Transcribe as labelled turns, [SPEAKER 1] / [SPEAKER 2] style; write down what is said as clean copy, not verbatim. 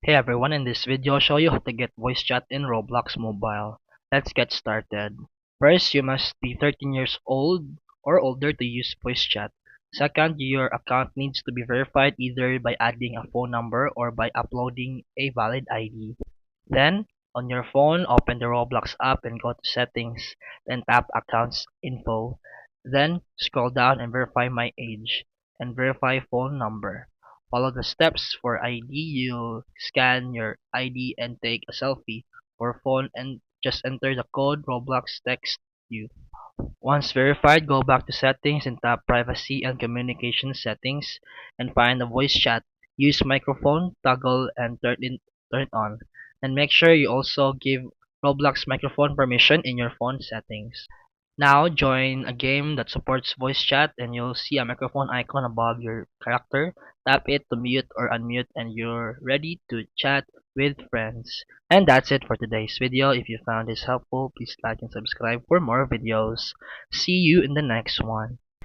[SPEAKER 1] Hey everyone, in this video I'll show you how to get voice chat in Roblox Mobile. Let's get started. First, you must be 13 years old or older to use voice chat. Second, your account needs to be verified either by adding a phone number or by uploading a valid ID. Then, on your phone, open the Roblox app and go to settings, then tap accounts info. Then, scroll down and verify my age and verify phone number. Follow the steps for ID. You scan your ID and take a selfie. For phone, and just enter the code Roblox text you. Once verified, go back to settings and tap privacy and communication settings and find the voice chat. Use microphone toggle and turn it on. And make sure you also give Roblox microphone permission in your phone settings. Now join a game that supports voice chat and you'll see a microphone icon above your character. Tap it to mute or unmute and you're ready to chat with friends. And that's it for today's video. If you found this helpful, please like and subscribe for more videos. See you in the next one.